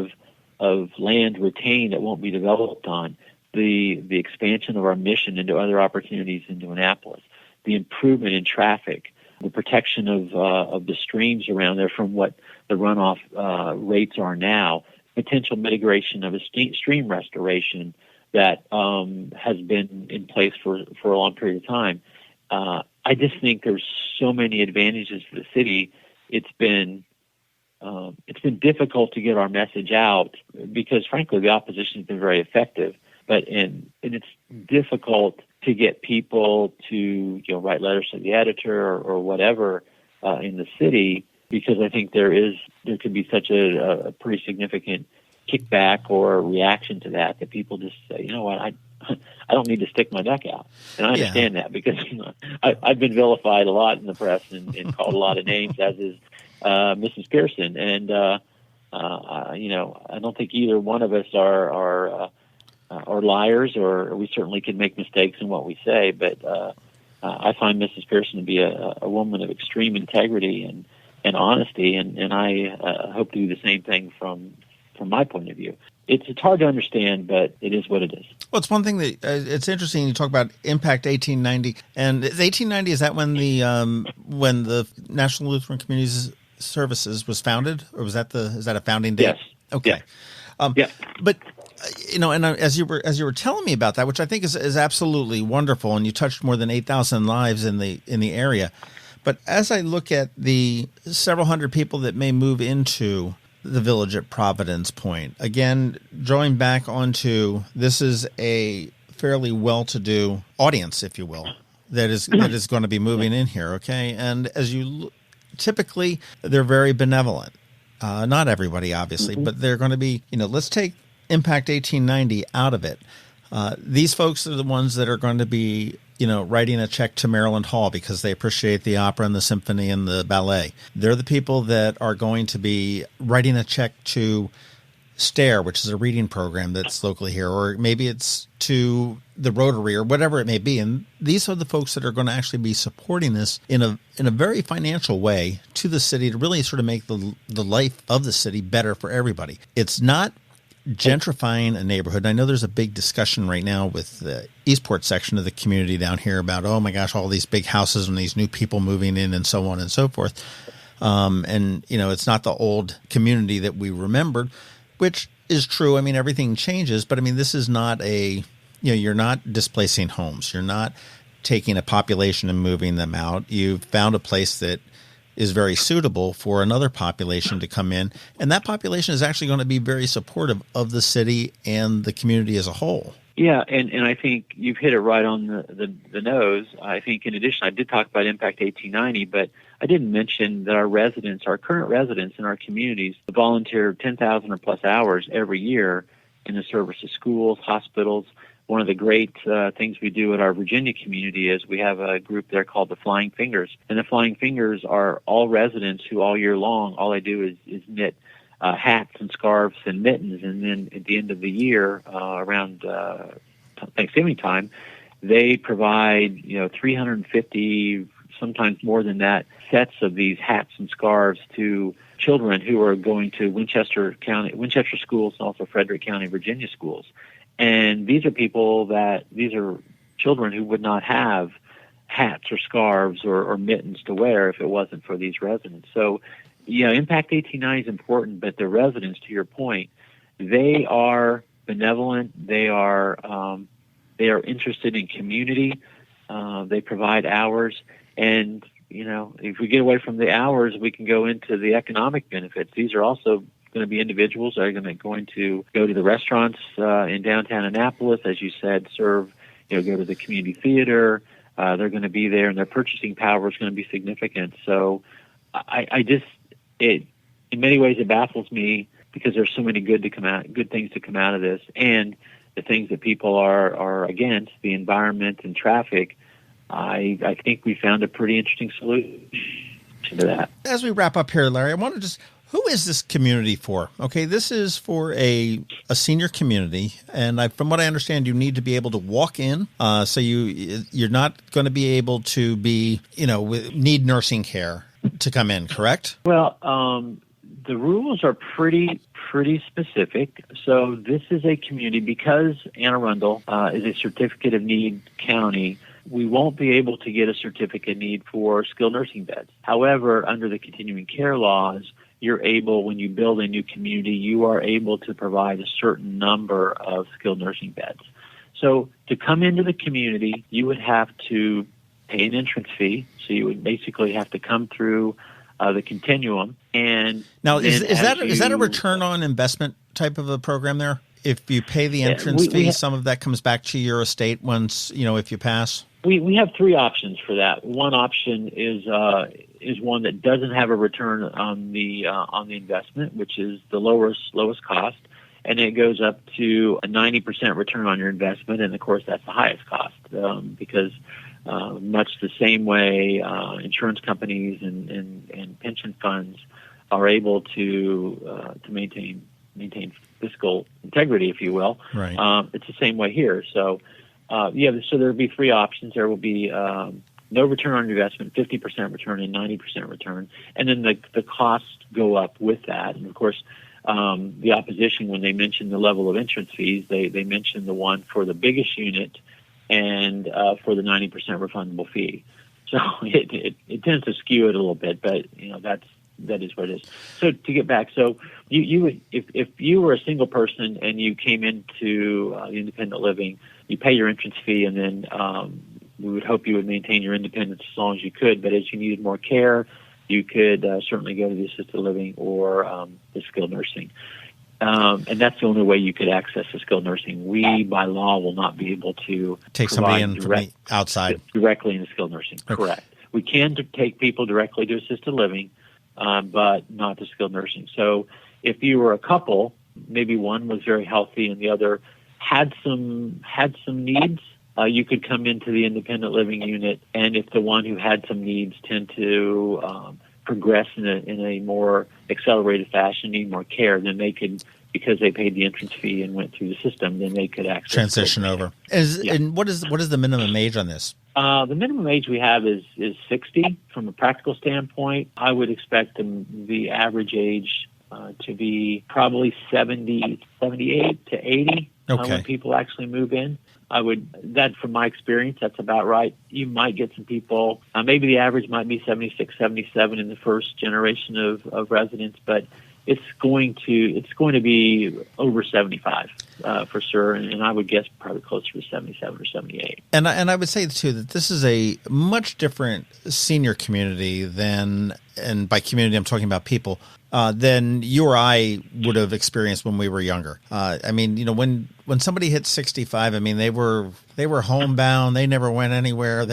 of land retained that won't be developed on, the expansion of our mission into other opportunities into Annapolis, the improvement in traffic, the protection of the streams around there from what the runoff rates are now, potential mitigation of a stream restoration that has been in place for a long period of time. I just think there's so many advantages to the city. It's been difficult to get our message out because, frankly, the opposition has been very effective. And it's difficult to get people to write letters to the editor or whatever in the city, because I think there could be such a pretty significant kickback or reaction to that people just say, you know what, I don't need to stick my neck out. And I understand that because I've been vilified a lot in the press and called a lot of names, as is Mrs. Pearson. And I don't think either one of us are liars, or we certainly can make mistakes in what we say. But I find Mrs. Pearson to be a woman of extreme integrity and honesty, and I hope to do the same thing from my point of view. It's hard to understand, but it is what it is. Well, it's one thing that it's interesting. You talk about Impact 1890, and 1890, is that when the National Lutheran Community Services was founded, or is that a founding date? Yes. Okay. Yeah. But and as you were telling me about that, which I think is absolutely wonderful, and you touched more than 8,000 lives in the area. But as I look at the several hundred people that may move into the village at Providence Point, again, drawing back onto, this is a fairly well-to-do audience, if you will, that is going to be moving in here. Okay, and as you typically, they're very benevolent. Not everybody, obviously, but they're going to be. Let's take Impact 1890 out of it. These folks are the ones that are going to be, writing a check to Maryland Hall because they appreciate the opera and the symphony and the ballet. They're the people that are going to be writing a check to STARE, which is a reading program that's locally here, or maybe it's to the Rotary or whatever it may be. And these are the folks that are going to actually be supporting this in a very financial way to the city to really sort of make the life of the city better for everybody. It's not gentrifying a neighborhood. I know there's a big discussion right now with the Eastport section of the community down here about, oh my gosh, all these big houses and these new people moving in and so on and so forth. And it's not the old community that we remembered, which is true. I mean, everything changes, but I mean, this is not you're not displacing homes. You're not taking a population and moving them out. You've found a place that is very suitable for another population to come in. And that population is actually going to be very supportive of the city and the community as a whole. Yeah, and I think you've hit it right on the nose. I think in addition, I did talk about Impact 1890, but I didn't mention that our current residents in our communities, volunteer 10,000 or plus hours every year in the service of schools, hospitals. One of the great things we do at our Virginia community is we have a group there called the Flying Fingers. And the Flying Fingers are all residents who all year long, all they do is knit hats and scarves and mittens. And then at the end of the year, around Thanksgiving time, they provide 350, sometimes more than that, sets of these hats and scarves to children who are going to Winchester schools and also Frederick County, Virginia schools. And these are children who would not have hats or scarves or mittens to wear if it wasn't for these residents. So, Impact 1890 is important, but the residents, to your point, they are benevolent. They are interested in community. They provide hours. And, if we get away from the hours, we can go into the economic benefits. These are also going to be individuals that are going to go to the restaurants in downtown Annapolis, as you said, serve, go to the community theater. They're going to be there, and their purchasing power is going to be significant. So in many ways, it baffles me because there's so many good things to come out of this, and the things that people are against, the environment and traffic. I think we found a pretty interesting solution to that. As we wrap up here, Larry, I want to who is this community for? Okay, this is for a senior community, and from what I understand, you need to be able to walk in. So you're not going to be able to be, need nursing care to come in, correct? Well, the rules are pretty specific. So this is a community, because Anne Arundel is a certificate of need county. We won't be able to get a certificate of need for skilled nursing beds. However, under the continuing care laws, you're able, when you build a new community, you are able to provide a certain number of skilled nursing beds. So to come into the community, you would have to pay an entrance fee. So you would basically have to come through the continuum. And now, is that a return on investment type of a program there? If you pay the entrance fee, some of that comes back to your estate once, if you pass? We have three options for that. One option is one that doesn't have a return on the investment, which is the lowest cost, and it goes up to a 90% return on your investment, and of course that's the highest cost because much the same way insurance companies and pension funds are able to maintain fiscal integrity, if you will. Right. It's the same way here. So. So there will be three options. There will be no return on investment, 50% return, and 90% return. And then the costs go up with that. And, of course, the opposition, when they mention the level of entrance fees, they mention the one for the biggest unit and for the 90% refundable fee. So it tends to skew it a little bit, but, that is what it is. So to get back, so you would, if you were a single person and you came into independent living, you pay your entrance fee, and then we would hope you would maintain your independence as long as you could. But as you needed more care, you could certainly go to the assisted living or the skilled nursing. And that's the only way you could access the skilled nursing. We, by law, will not be able to take somebody in from the outside directly into skilled nursing. Okay. Correct. We can take people directly to assisted living, but not to skilled nursing. So if you were a couple, maybe one was very healthy and the other had some needs, you could come into the independent living unit. And if the one who had some needs tend to progress in a more accelerated fashion, need more care, then they could, because they paid the entrance fee and went through the system, then they could access transition over. And what is the minimum age on this? The minimum age we have is 60. From a practical standpoint, I would expect the average age to be probably 78 to 80 when people actually move in. That from my experience, that's about right. You might get some people, maybe the average might be 76, 77 in the first generation of residents, but it's going to be over 75. for sure, and I would guess probably closer to 77 or 78. And I would say, too, that this is a much different senior community than, and by community I'm talking about people, than you or I would have experienced when we were younger. I mean, when somebody hit 65, I mean, they were homebound. They never went anywhere.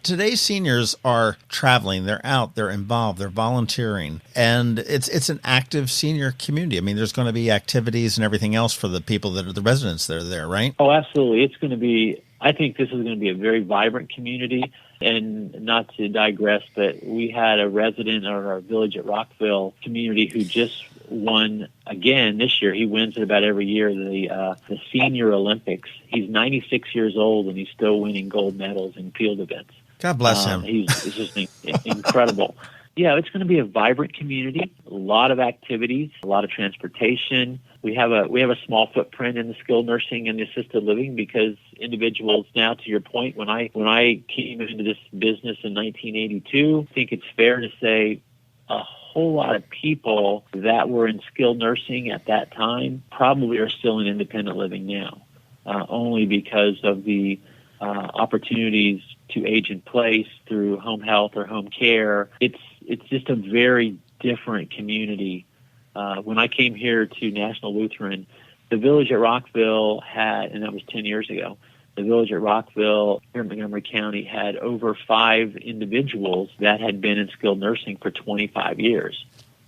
Today's seniors are traveling. They're out. They're involved. They're volunteering, and it's an active senior community. I mean, there's going to be activities and everything else for the people that are the residents that are there, right? Oh, absolutely. It's going to be. I think this is going to be a very vibrant community. And not to digress, but we had a resident of our Village at Rockville community who just won again this year. He wins it about every year, the Senior Olympics. He's 96 years old, and he's still winning gold medals in field events. God bless him. It's just incredible. Yeah, it's going to be a vibrant community, a lot of activities, a lot of transportation. We have a small footprint in the skilled nursing and the assisted living because individuals now, to your point, when I came into this business in 1982, I think it's fair to say a whole lot of people that were in skilled nursing at that time probably are still in independent living now, only because of the opportunities to age in place through home health or home care. It's just a very different community. When I came here to National Lutheran, the Village at Rockville had, and that was 10 years ago, the Village at Rockville here in Montgomery County had over 5 individuals that had been in skilled nursing for 25 years.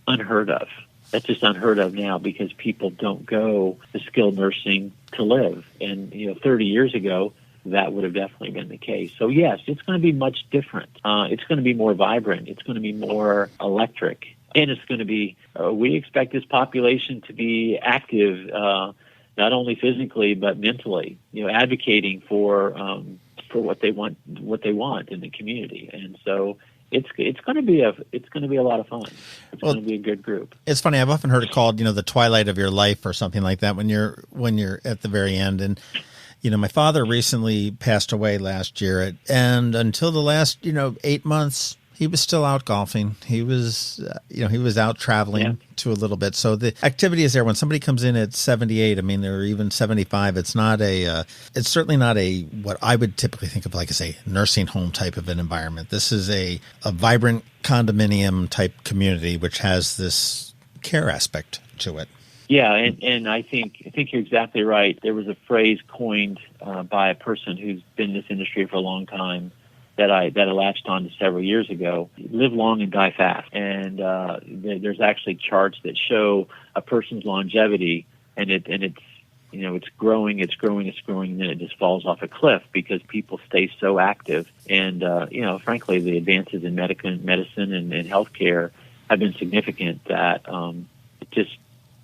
Unheard of. That's just unheard of now because people don't go to skilled nursing to live. And, 30 years ago, that would have definitely been the case. So, yes, it's going to be much different. It's going to be more vibrant. It's going to be more electric. And it's going to be, we expect this population to be active, not only physically, but mentally, advocating for what they want in the community. And so it's going to be a lot of fun. It's going to be a good group. It's funny. I've often heard it called, the twilight of your life or something like that when you're at the very end. And, my father recently passed away last year, and until the last, 8 months, he was still out golfing. He was, he was out traveling to a little bit. So the activity is there. When somebody comes in at 78, I mean, or even 75, it's certainly not what I would typically think of like as a nursing home type of an environment. This is a vibrant condominium type community, which has this care aspect to it. Yeah, and I think you're exactly right. There was a phrase coined by a person who's been in this industry for a long time that I latched on to several years ago. Live long and die fast. And there's actually charts that show a person's longevity, and it's growing, and then it just falls off a cliff because people stay so active. And frankly, the advances in medicine and healthcare have been significant that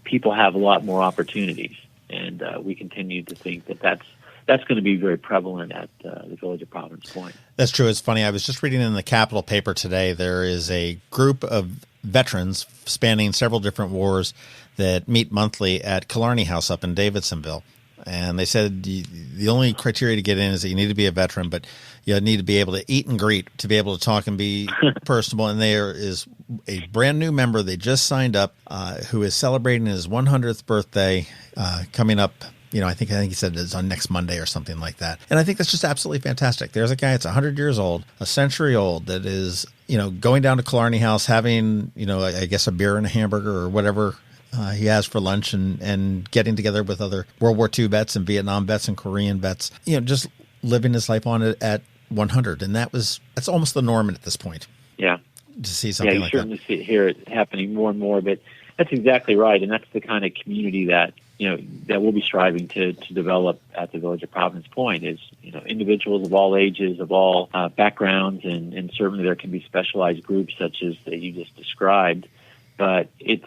people have a lot more opportunities, and we continue to think that's going to be very prevalent at the Village of Providence Point. That's true. It's funny. I was just reading in the Capitol paper today. There is a group of veterans spanning several different wars that meet monthly at Killarney House up in Davidsonville. And they said the only criteria to get in is that you need to be a veteran, but you need to be able to eat and greet, to be able to talk and be personable. And there is a brand new member they just signed up who is celebrating his 100th birthday coming up. I think he said it's on next Monday or something like that. And I think that's just absolutely fantastic. There's a guy that's 100 years old, a century old, that is, going down to Killarney House, having, I guess a beer and a hamburger or whatever he has for lunch, and getting together with other World War II vets and Vietnam vets and Korean vets, just living his life on it at 100. And that's almost the norm at this point. Yeah. To see something like that. Yeah, you certainly hear it happening more and more, but that's exactly right. And that's the kind of community that, that we'll be striving to develop at the Village of Providence Point is, individuals of all ages, of all backgrounds, and certainly there can be specialized groups such as that you just described. But it's,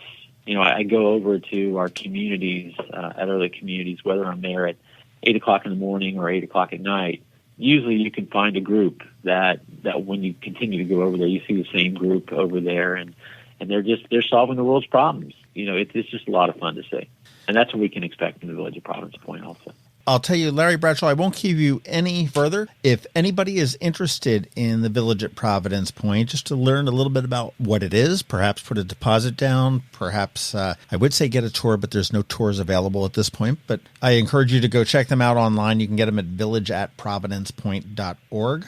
I go over to our communities, at other communities, whether I'm there at 8 o'clock in the morning or 8 o'clock at night. Usually you can find a group that when you continue to go over there, you see the same group over there, and they're solving the world's problems. It's just a lot of fun to see. And that's what we can expect in the Village of Providence Point also. I'll tell you, Larry Bradshaw, I won't keep you any further. If anybody is interested in the village at Providence Point, just to learn a little bit about what it is, perhaps put a deposit down, perhaps I would say get a tour, but there's no tours available at this point. But I encourage you to go check them out online. You can get them at villageatprovidencepoint.org.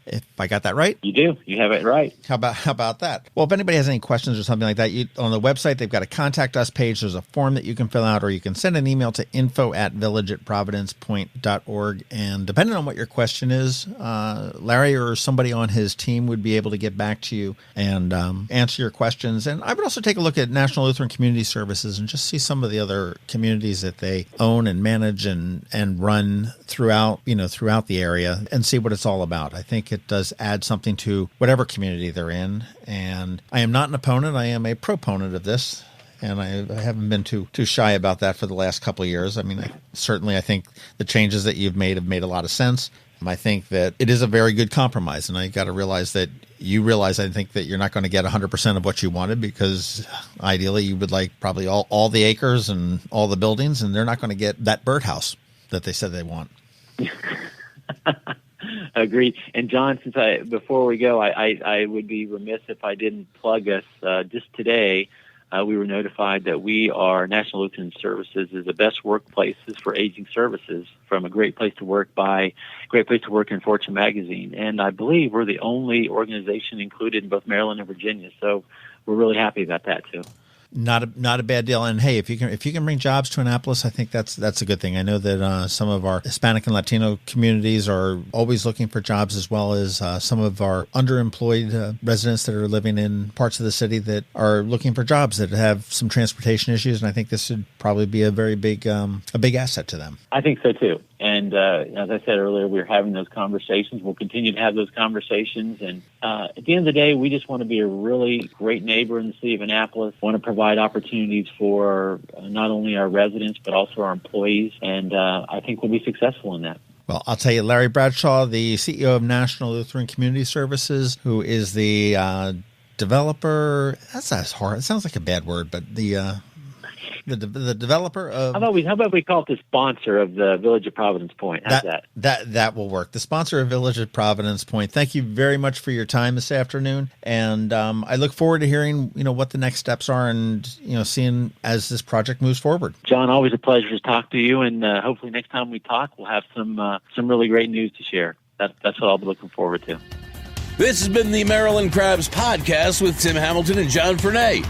If I got that right? You do. You have it right. How about that? Well, if anybody has any questions or something like that, on the website, they've got a contact us page. There's a form that you can fill out, or you can send an email to info@villageatprovidencepoint.org. And depending on what your question is, Larry or somebody on his team would be able to get back to you and answer your questions. And I would also take a look at National Lutheran Community Services and just see some of the other communities that they own and manage and run throughout the area and see what it's all about. I think it does add something to whatever community they're in. And I am not an opponent. I am a proponent of this. And I haven't been too shy about that for the last couple of years. I mean, I think the changes that you've made have made a lot of sense. I think that it is a very good compromise. And I got to realize that I think that you're not going to get 100% of what you wanted, because ideally you would like probably all the acres and all the buildings, and they're not going to get that birdhouse that they said they want. Agreed. And John, before we go, I would be remiss if I didn't plug us. Just today, we were notified that National Lutheran Services is the best workplaces for aging services, from a Great Place to Work in Fortune magazine. And I believe we're the only organization included in both Maryland and Virginia. So we're really happy about that too. Not a bad deal. And hey, if you can bring jobs to Annapolis, I think that's a good thing. I know that some of our Hispanic and Latino communities are always looking for jobs, as well as some of our underemployed residents that are living in parts of the city that are looking for jobs that have some transportation issues. And I think this would probably be a very big asset to them. I think so too. And as I said earlier, we're having those conversations. We'll continue to have those conversations. And at the end of the day, we just want to be a really great neighbor in the city of Annapolis. Want to provide opportunities for not only our residents, but also our employees. And I think we'll be successful in that. Well, I'll tell you, Larry Bradshaw, the CEO of National Lutheran Community Services, who is the developer. That's hard. It sounds like a bad word, but the developer of... How about we call it the sponsor of the Village of Providence Point? How's that? That will work. The sponsor of Village of Providence Point. Thank you very much for your time this afternoon. And I look forward to hearing, what the next steps are, and, seeing as this project moves forward. John, always a pleasure to talk to you. And hopefully next time we talk, we'll have some really great news to share. That's what I'll be looking forward to. This has been the Maryland Crabs Podcast with Tim Hamilton and John Fernay.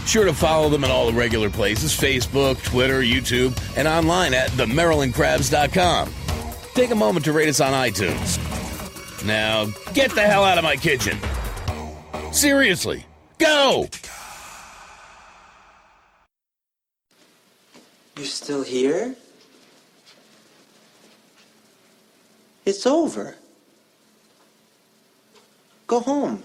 Sure to follow them in all the regular places: Facebook, Twitter, YouTube, and online at themarylandcrabs.com. Take a moment to rate us on iTunes. Now, get the hell out of my kitchen. Seriously, go! You're still here? It's over. Go home.